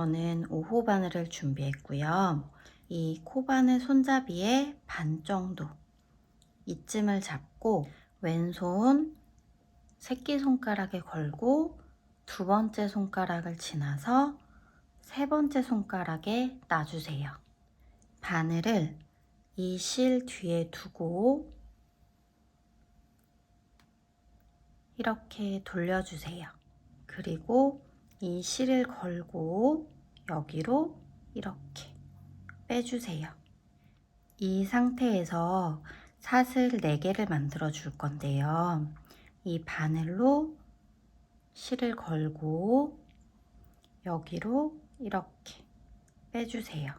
저는 5호 바늘을 준비했고요. 이 코바늘 손잡이의 반 정도 이쯤을 잡고 왼손 새끼손가락에 걸고 두 번째 손가락을 지나서 세 번째 손가락에 놔주세요. 바늘을 이 실 뒤에 두고 이렇게 돌려주세요. 그리고 이 실을 걸고 여기로 이렇게 빼주세요. 이 상태에서 사슬 4개를 만들어 줄 건데요. 이 바늘로 실을 걸고 여기로 이렇게 빼주세요.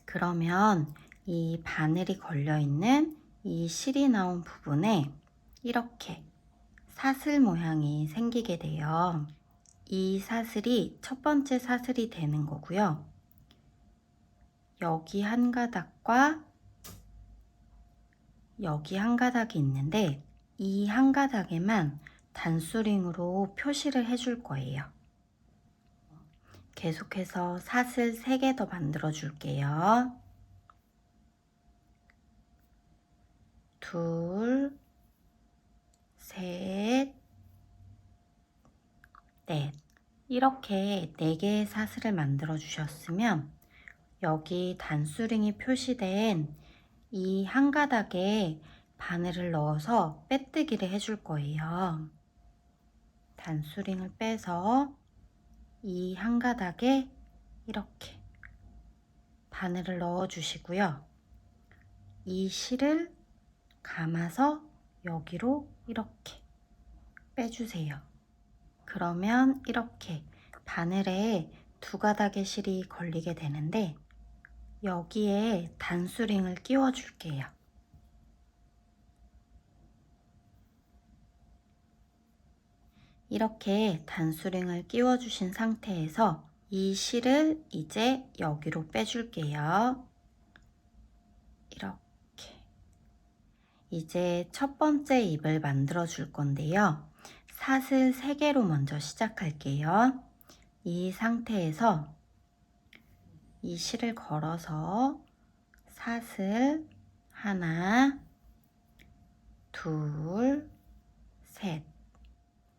그러면 이 바늘이 걸려 있는 이 실이 나온 부분에 이렇게 사슬 모양이 생기게 돼요. 이 사슬이 첫 번째 사슬이 되는 거고요. 여기 한 가닥과 여기 한 가닥이 있는데 이 한 가닥에만 단수링으로 표시를 해줄 거예요. 계속해서 사슬 3개 더 만들어 줄게요. 둘, 셋, 넷. 이렇게 4개의 사슬을 만들어 주셨으면 여기 단수링이 표시된 이 한 가닥에 바늘을 넣어서 빼뜨기를 해줄 거예요. 단수링을 빼서 이 한 가닥에 이렇게 바늘을 넣어 주시고요. 이 실을 감아서 여기로 이렇게 빼주세요. 그러면 이렇게 바늘에 두 가닥의 실이 걸리게 되는데 여기에 단수링을 끼워 줄게요. 이렇게 단수링을 끼워 주신 상태에서 이 실을 이제 여기로 빼줄게요. 이렇게. 이제 첫 번째 잎을 만들어 줄 건데요. 사슬 3개로 먼저 시작할게요. 이 상태에서 이 실을 걸어서 사슬 하나, 둘, 셋.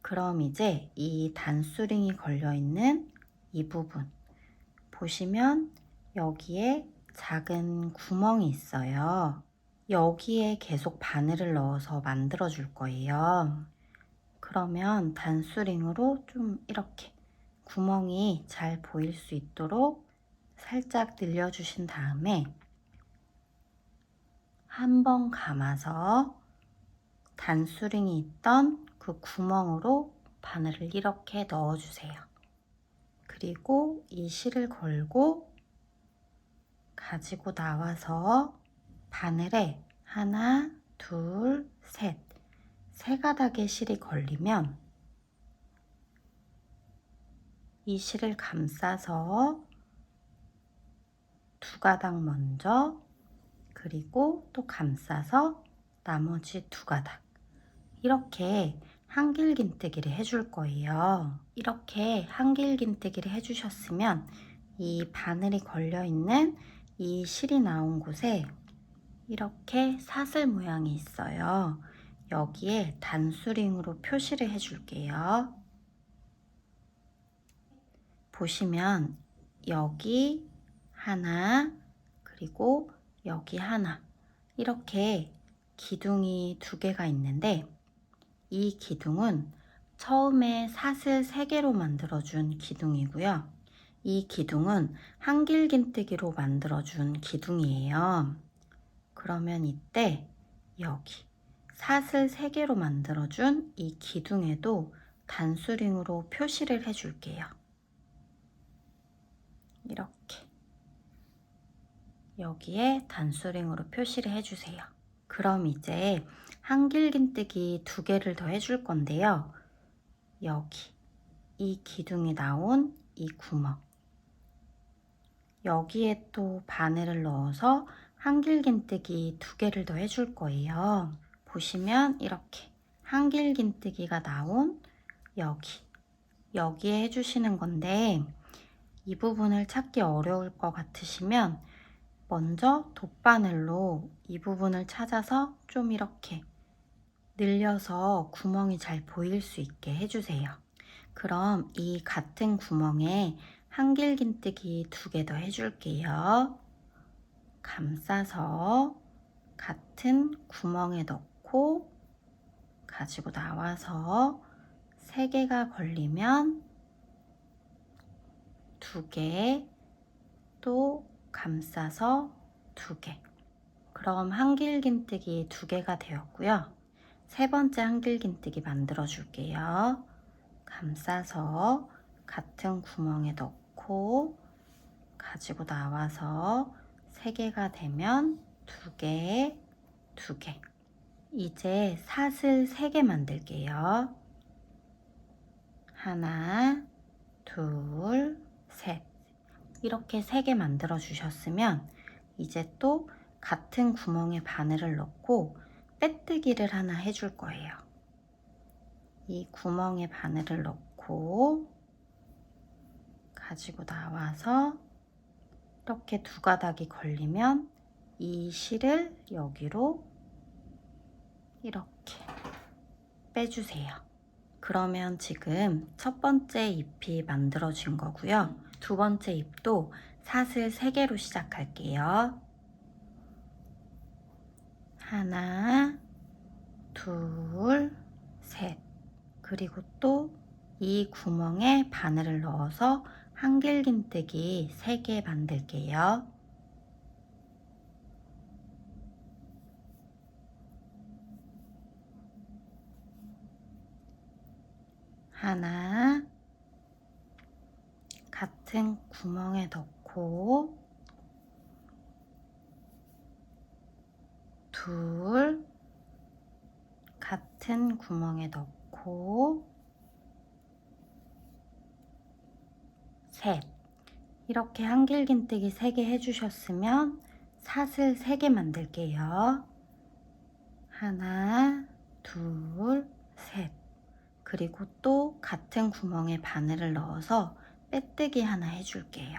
그럼 이제 이 단수링이 걸려 있는 이 부분 보시면 여기에 작은 구멍이 있어요. 여기에 계속 바늘을 넣어서 만들어 줄 거예요. 그러면 단수링으로 좀 이렇게 구멍이 잘 보일 수 있도록 살짝 늘려주신 다음에 한 번 감아서 단수링이 있던 그 구멍으로 바늘을 이렇게 넣어주세요. 그리고 이 실을 걸고 가지고 나와서 바늘에 하나, 둘, 셋, 3가닥의 실이 걸리면 이 실을 감싸서 2가닥 먼저 그리고 또 감싸서 나머지 2가닥 이렇게 한길긴뜨기를 해줄 거예요. 이렇게 한길긴뜨기를 해주셨으면 이 바늘이 걸려있는 이 실이 나온 곳에 이렇게 사슬 모양이 있어요. 여기에 단수링으로 표시를 해줄게요. 보시면 여기 하나 그리고 여기 하나 이렇게 기둥이 2개가 있는데 이 기둥은 처음에 사슬 3개로 만들어준 기둥이고요. 이 기둥은 한길긴뜨기로 만들어준 기둥이에요. 그러면 이때 여기 사슬 3개로 만들어준 이 기둥에도 단수링으로 표시를 해줄게요. 이렇게 여기에 단수링으로 표시를 해주세요. 그럼 이제 한길긴뜨기 2개를 더 해줄 건데요. 여기 이 기둥이 나온 이 구멍 여기에 또 바늘을 넣어서 한길긴뜨기 2개를 더 해줄 거예요. 보시면 이렇게 한길긴뜨기가 나온 여기에 해주시는 건데 이 부분을 찾기 어려울 것 같으시면 먼저 돗바늘로 이 부분을 찾아서 좀 이렇게 늘려서 구멍이 잘 보일 수 있게 해주세요. 그럼 이 같은 구멍에 한길긴뜨기 2개 더 해줄게요. 감싸서 같은 구멍에 넣고 가지고 나와서 3개가 걸리면 2개, 또 감싸서 2개. 그럼 한길긴뜨기 2개가 되었고요. 3번째 한길긴뜨기 만들어 줄게요. 감싸서 같은 구멍에 넣고 가지고 나와서 3개가 되면 2개, 2개. 이제 사슬 3개 만들게요. 하나, 둘, 셋. 이렇게 3개 만들어 주셨으면 이제 또 같은 구멍에 바늘을 넣고 빼뜨기를 하나 해줄 거예요. 이 구멍에 바늘을 넣고 가지고 나와서 이렇게 2가닥이 걸리면 이 실을 여기로 이렇게 빼주세요. 그러면 지금 첫 번째 잎이 만들어진 거고요. 2번째 잎도 사슬 3개로 시작할게요. 하나, 둘, 셋. 그리고 또 이 구멍에 바늘을 넣어서 한길긴뜨기 3개 만들게요. 하나, 같은 구멍에 넣고 둘, 같은 구멍에 넣고 셋. 이렇게 한길긴뜨기 3개 해주셨으면 사슬 3개 만들게요. 하나, 둘, 셋. 그리고 또 같은 구멍에 바늘을 넣어서 빼뜨기 하나 해줄게요.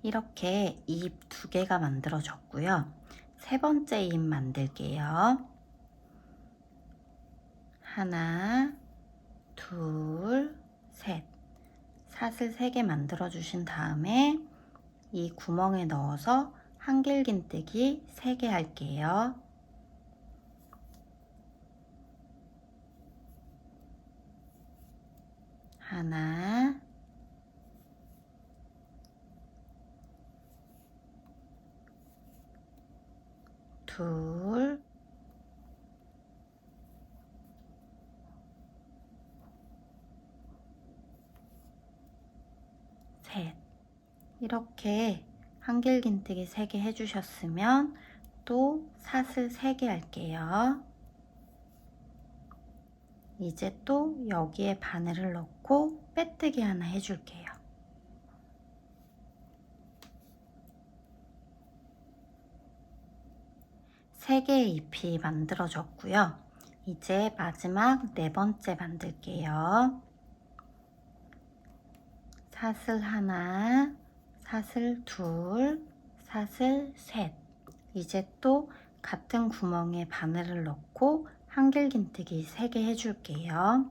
이렇게 잎 2개가 만들어졌고요. 3번째 잎 만들게요. 하나, 둘, 셋. 사슬 3개 만들어 주신 다음에 이 구멍에 넣어서 한길긴뜨기 3개 할게요. 하나, 둘, 셋. 이렇게 한길긴뜨기 3개 해주셨으면 또 사슬 3개 할게요. 이제 또 여기에 바늘을 넣고 빼뜨기 하나 해줄게요. 세 개의 잎이 만들어졌고요. 이제 마지막 4번째 만들게요. 사슬 하나, 사슬 둘, 사슬 셋. 이제 또 같은 구멍에 바늘을 넣고 한길긴뜨기 3개 해줄게요.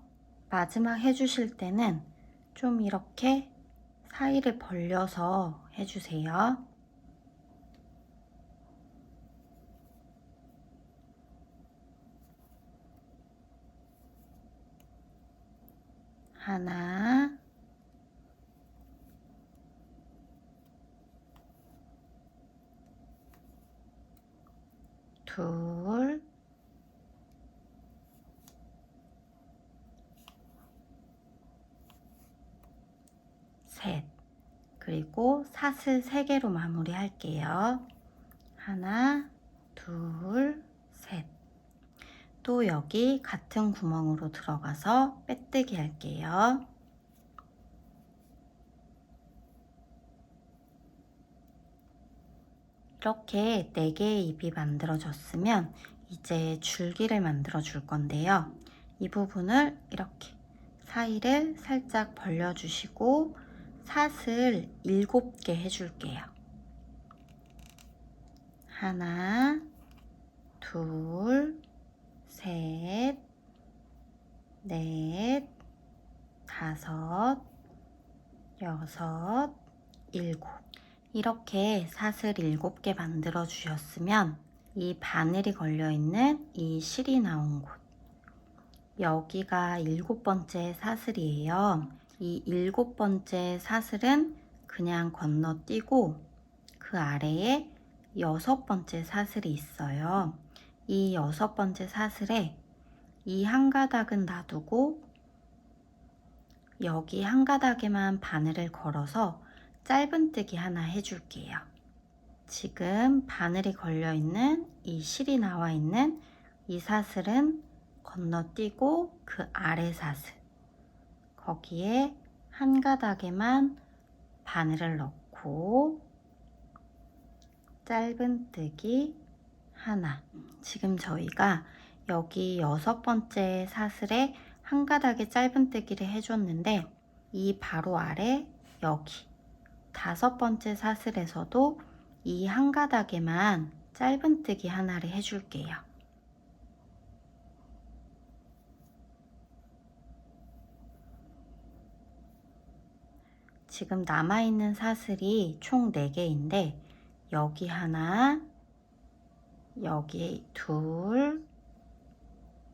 마지막 해주실 때는 좀 이렇게 사이를 벌려서 해주세요. 하나, 둘, 셋. 그리고 사슬 3개로 마무리 할게요. 하나, 둘, 셋. 또 여기 같은 구멍으로 들어가서 빼뜨기 할게요. 이렇게 4개의 잎이 만들어졌으면 이제 줄기를 만들어 줄 건데요. 이 부분을 이렇게 사이를 살짝 벌려주시고 사슬 7개 해줄게요. 하나, 둘, 셋, 넷, 다섯, 여섯, 일곱. 이렇게 사슬 7개 만들어 주셨으면 이 바늘이 걸려있는 이 실이 나온 곳, 여기가 7번째 사슬이에요. 이 7번째 사슬은 그냥 건너뛰고 그 아래에 6번째 사슬이 있어요. 이 6번째 사슬에 이 한 가닥은 놔두고 여기 한 가닥에만 바늘을 걸어서 짧은뜨기 하나 해줄게요. 지금 바늘이 걸려있는 이 실이 나와 있는 이 사슬은 건너뛰고 그 아래 사슬, 거기에 한 가닥에만 바늘을 넣고 짧은뜨기 하나. 지금 저희가 여기 6번째 사슬에 한 가닥에 짧은뜨기를 해줬는데 이 바로 아래 여기 5번째 사슬에서도 이 한 가닥에만 짧은뜨기 하나를 해줄게요. 지금 남아있는 사슬이 총 4개인데 여기 하나, 여기 둘,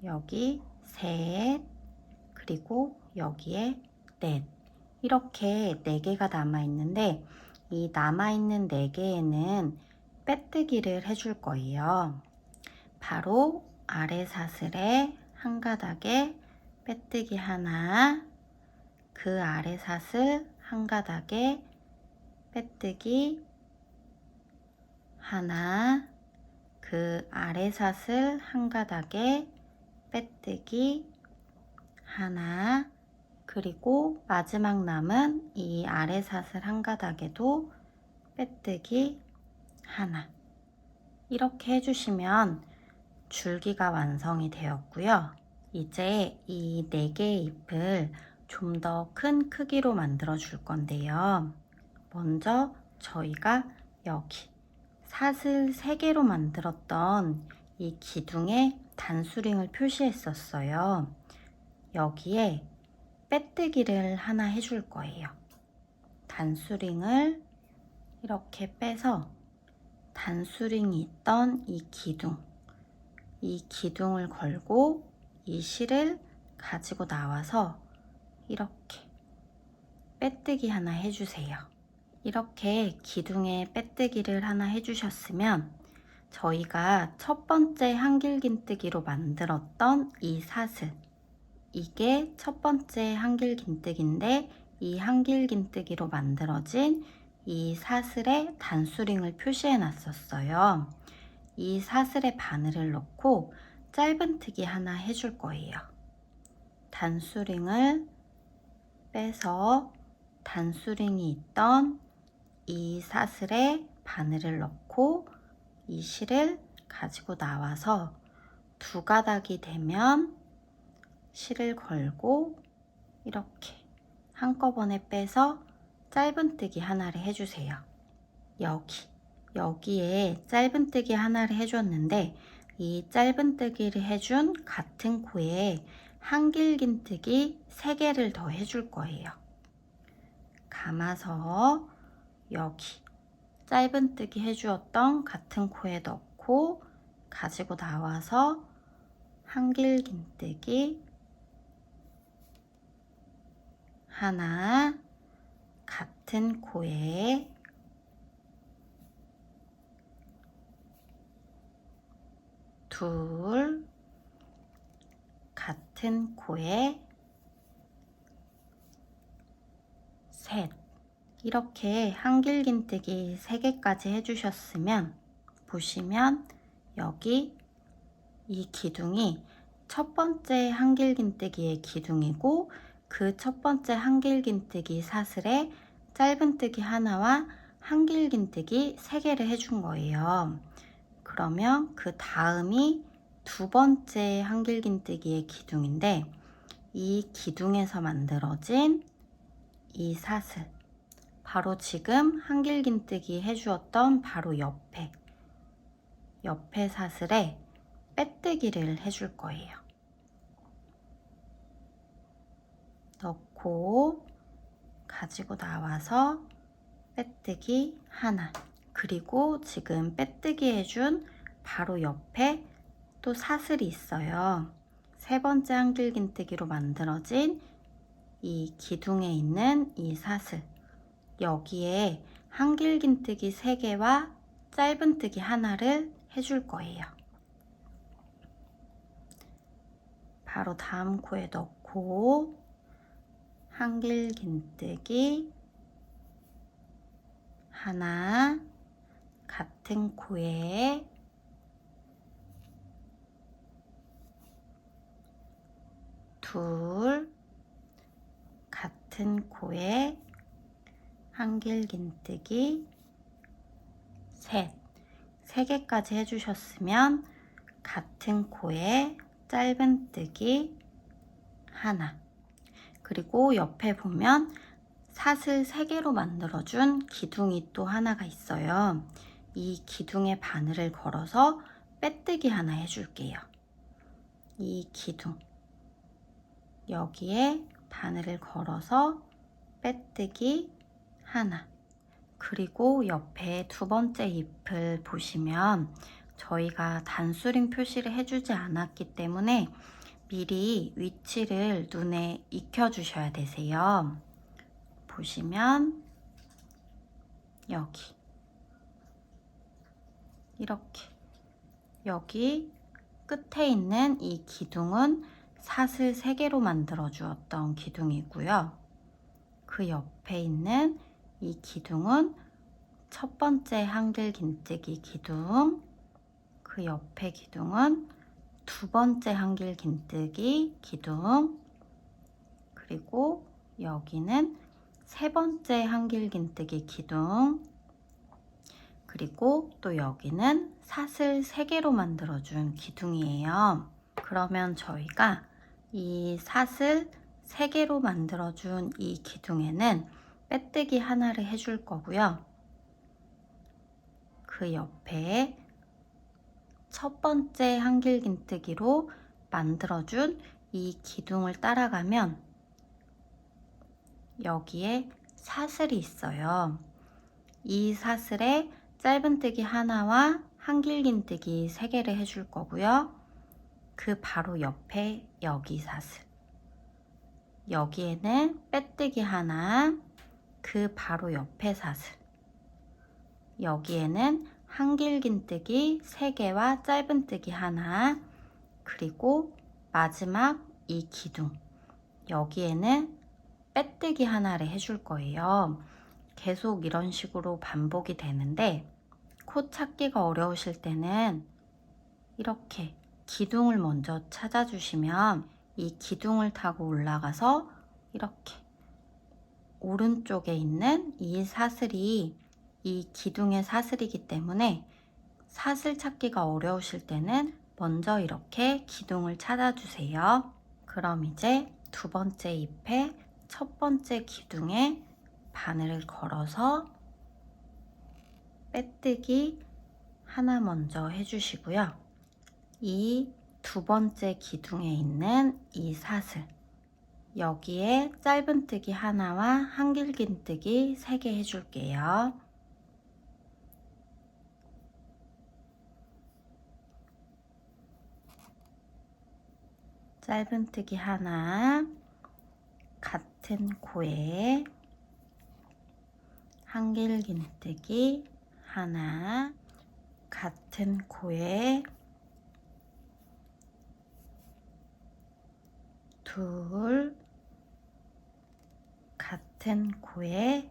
여기 셋, 그리고 여기에 넷. 이렇게 4개가 남아있는데 이 남아있는 4개에는 빼뜨기를 해줄 거예요. 바로 아래 사슬에 한 가닥에 빼뜨기 하나, 그 아래 사슬 한 가닥에 빼뜨기 하나, 그 아래 사슬 한 가닥에 빼뜨기 하나, 그리고 마지막 남은 이 아래 사슬 한 가닥에도 빼뜨기 하나. 이렇게 해주시면 줄기가 완성이 되었고요. 이제 이 4개의 잎을 좀 더 큰 크기로 만들어 줄 건데요. 먼저 저희가 여기 사슬 3개로 만들었던 이 기둥에 단수링을 표시했었어요. 여기에 빼뜨기를 하나 해줄 거예요. 단수링을 이렇게 빼서 단수링이 있던 이 기둥을 걸고 이 실을 가지고 나와서 이렇게 빼뜨기 하나 해주세요. 이렇게 기둥에 빼뜨기를 하나 해주셨으면 저희가 첫 번째 한길긴뜨기로 만들었던 이 사슬, 이게 첫 번째 한길긴뜨기인데 이 한길긴뜨기로 만들어진 이 사슬에 단수링을 표시해 놨었어요. 이 사슬에 바늘을 넣고 짧은뜨기 하나 해줄 거예요. 단수링을 빼서 단수링이 있던 이 사슬에 바늘을 넣고 이 실을 가지고 나와서 2가닥이 되면 실을 걸고 이렇게 한꺼번에 빼서 짧은뜨기 하나를 해주세요. 여기에 짧은뜨기 하나를 해줬는데 이 짧은뜨기를 해준 같은 코에 한길긴뜨기 3개를 더 해줄 거예요. 감아서 여기 짧은뜨기 해주었던 같은 코에 넣고 가지고 나와서 한길긴뜨기 하나, 같은 코에 둘, 같은 코에 셋. 이렇게 한길긴뜨기 3개까지 해주셨으면 보시면 여기 이 기둥이 첫 번째 한길긴뜨기의 기둥이고 그 첫 번째 한길긴뜨기 사슬에 짧은뜨기 하나와 한길긴뜨기 3개를 해준 거예요. 그러면 그 다음이 두 번째 한길긴뜨기의 기둥인데 이 기둥에서 만들어진 이 사슬, 바로 지금 한길긴뜨기 해주었던 바로 옆에 사슬에 빼뜨기를 해줄 거예요. 넣고 가지고 나와서 빼뜨기 하나, 그리고 지금 빼뜨기 해준 바로 옆에 또 사슬이 있어요. 세 번째 한길긴뜨기로 만들어진 이 기둥에 있는 이 사슬, 여기에 한길긴뜨기 3개와 짧은뜨기 하나를 해줄 거예요. 바로 다음 코에 넣고 한길긴뜨기 하나, 같은 코에 둘, 같은 코에 한길긴뜨기 셋, 3개까지 해주셨으면 같은 코에 짧은뜨기 하나, 그리고 옆에 보면 사슬 3개로 만들어준 기둥이 또 하나가 있어요. 이 기둥에 바늘을 걸어서 빼뜨기 하나 해줄게요. 이 기둥, 여기에 바늘을 걸어서 빼뜨기 하나, 그리고 옆에 두 번째 잎을 보시면 저희가 단수링 표시를 해주지 않았기 때문에 미리 위치를 눈에 익혀주셔야 되세요. 보시면 여기 이렇게, 여기 끝에 있는 이 기둥은 사슬 3개로 만들어 주었던 기둥이고요. 그 옆에 있는 이 기둥은 첫 번째 한길긴뜨기 기둥, 그 옆에 기둥은 두 번째 한길긴뜨기 기둥, 그리고 여기는 세 번째 한길긴뜨기 기둥, 그리고 또 여기는 사슬 3개로 만들어준 기둥이에요. 그러면 저희가 이 사슬 3개로 만들어준 이 기둥에는 빼뜨기 하나를 해줄 거고요. 그 옆에 첫 번째 한길긴뜨기로 만들어준 이 기둥을 따라가면 여기에 사슬이 있어요. 이 사슬에 짧은뜨기 하나와 한길긴뜨기 3개를 해줄 거고요. 그 바로 옆에 여기 사슬, 여기에는 빼뜨기 하나, 그 바로 옆에 사슬, 여기에는 한길긴뜨기 3개와 짧은뜨기 하나, 그리고 마지막 이 기둥, 여기에는 빼뜨기 하나를 해줄 거예요. 계속 이런 식으로 반복이 되는데 코 찾기가 어려우실 때는 이렇게 기둥을 먼저 찾아주시면 이 기둥을 타고 올라가서 이렇게 오른쪽에 있는 이 사슬이 이 기둥의 사슬이기 때문에 사슬 찾기가 어려우실 때는 먼저 이렇게 기둥을 찾아주세요. 그럼 이제 두 번째 잎에 첫 번째 기둥에 바늘을 걸어서 빼뜨기 하나 먼저 해주시고요. 이 두 번째 기둥에 있는 이 사슬, 여기에 짧은뜨기 하나와 한길긴뜨기 3개 해줄게요. 짧은뜨기 하나, 같은 코에 한길긴뜨기 하나, 같은 코에 둘, 같은 코에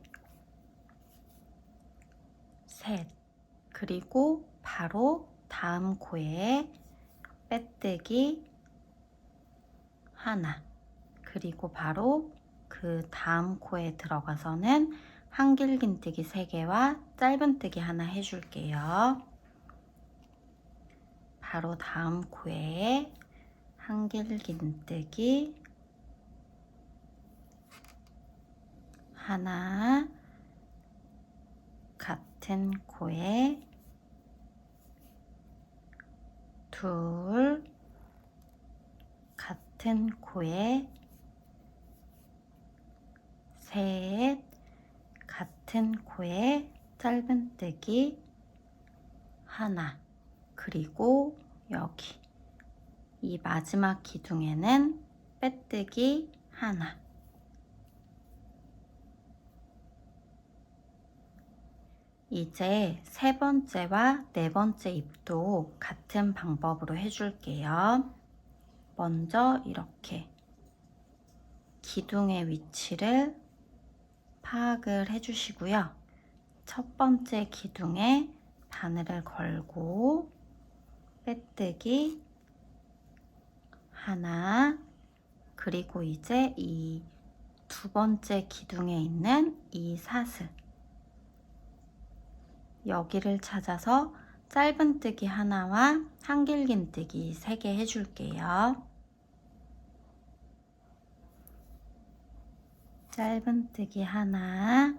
셋, 그리고 바로 다음 코에 빼뜨기 하나, 그리고 바로 그 다음 코에 들어가서는 한길긴뜨기 3개와 짧은뜨기 하나 해줄게요. 바로 다음 코에 한길긴뜨기 하나, 같은 코에 둘, 같은 코에 셋, 같은 코에 짧은뜨기 하나, 그리고 여기 이 마지막 기둥에는 빼뜨기 하나. 이제 세 번째와 네 번째 입도 같은 방법으로 해줄게요. 먼저 이렇게 기둥의 위치를 파악을 해주시고요. 첫 번째 기둥에 바늘을 걸고 빼뜨기 하나, 그리고 이제 이 두 번째 기둥에 있는 이 사슬, 여기를 찾아서 짧은뜨기 하나와 한길긴뜨기 3개 해줄게요. 짧은뜨기 하나,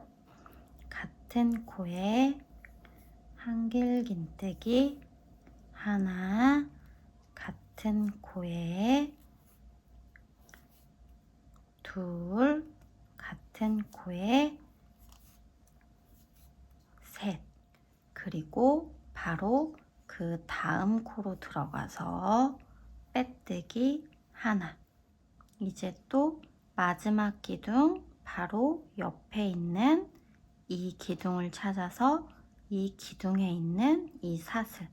같은 코에 한길긴뜨기 하나, 같은 코에 둘, 같은 코에 셋, 그리고 바로 그 다음 코로 들어가서 빼뜨기 하나. 이제 또 마지막 기둥 바로 옆에 있는 이 기둥을 찾아서 이 기둥에 있는 이 사슬,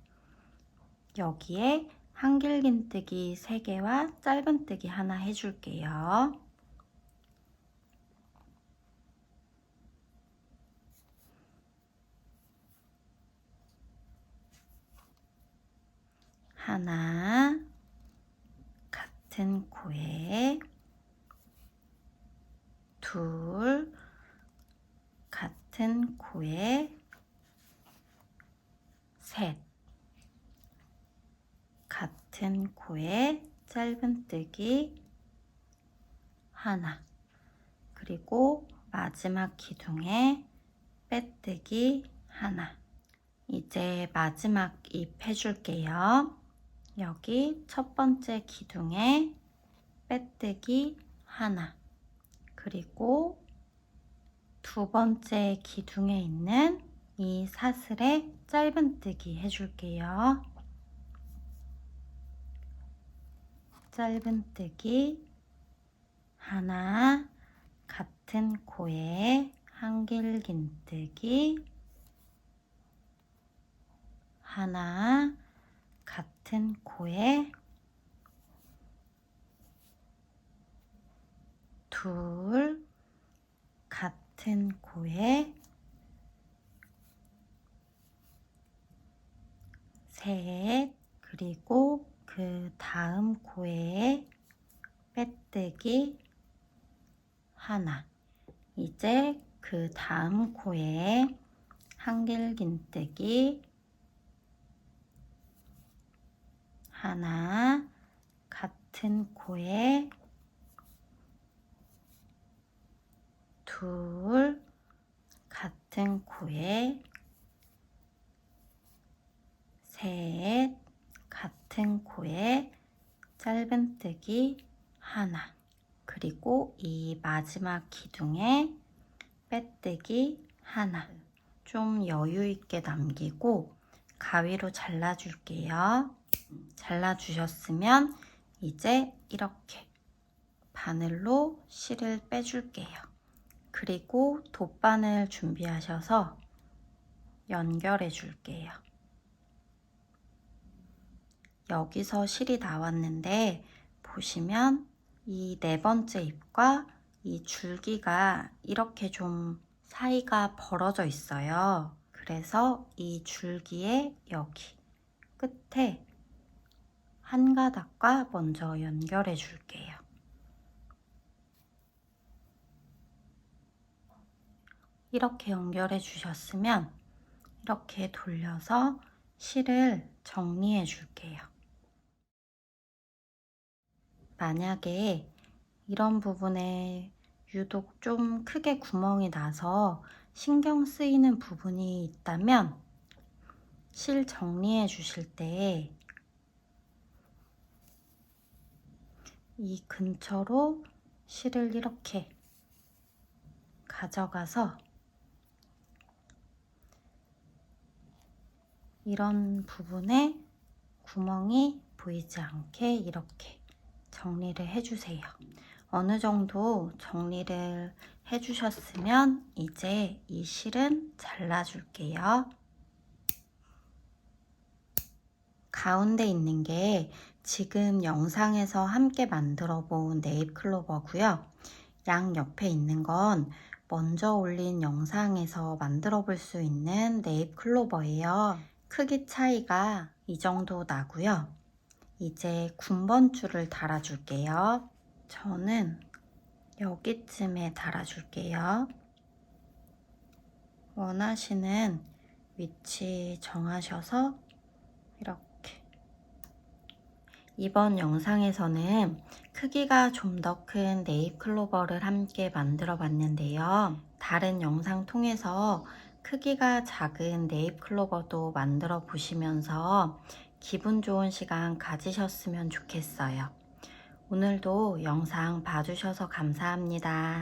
여기에 한길긴뜨기 3개와 짧은뜨기 하나 해줄게요. 하나, 같은 코에 둘, 같은 코에 셋, 같은 코에 짧은뜨기 하나, 그리고 마지막 기둥에 빼뜨기 하나. 이제 마지막 잎 해줄게요. 여기 첫 번째 기둥에 빼뜨기 하나, 그리고 두 번째 기둥에 있는 이 사슬에 짧은뜨기 해줄게요. 짧은뜨기 하나, 같은 코에 한길긴뜨기 하나, 같은 코에 둘, 같은 코에 셋, 그리고 그 다음 코에 빼뜨기 하나. 이제 그 다음 코에 한길긴뜨기 하나, 같은 코에 둘, 같은 코에 셋, 같은 코에 짧은뜨기 하나, 그리고 이 마지막 기둥에 빼뜨기 하나. 좀 여유 있게 남기고 가위로 잘라줄게요. 잘라주셨으면 이제 이렇게 바늘로 실을 빼줄게요. 그리고 돗바늘 준비하셔서 연결해 줄게요. 여기서 실이 나왔는데 보시면 이 네 번째 잎과 이 줄기가 이렇게 좀 사이가 벌어져 있어요. 그래서 이 줄기에 여기 끝에 한 가닥과 먼저 연결해 줄게요. 이렇게 연결해 주셨으면 이렇게 돌려서 실을 정리해 줄게요. 만약에 이런 부분에 유독 좀 크게 구멍이 나서 신경 쓰이는 부분이 있다면 실 정리해 주실 때 이 근처로 실을 이렇게 가져가서 이런 부분에 구멍이 보이지 않게 이렇게 정리를 해주세요. 어느 정도 정리를 해주셨으면 이제 이 실은 잘라줄게요. 가운데 있는 게 지금 영상에서 함께 만들어 본 네잎 클로버고요. 양 옆에 있는 건 먼저 올린 영상에서 만들어 볼 수 있는 네잎 클로버예요. 크기 차이가 이 정도 나고요. 이제 군번줄을 달아줄게요. 저는 여기쯤에 달아줄게요. 원하시는 위치 정하셔서 이렇게. 이번 영상에서는 크기가 좀 더 큰 네잎 클로버를 함께 만들어 봤는데요. 다른 영상 통해서 크기가 작은 네잎 클로버도 만들어 보시면서 기분 좋은 시간 가지셨으면 좋겠어요. 오늘도 영상 봐주셔서 감사합니다.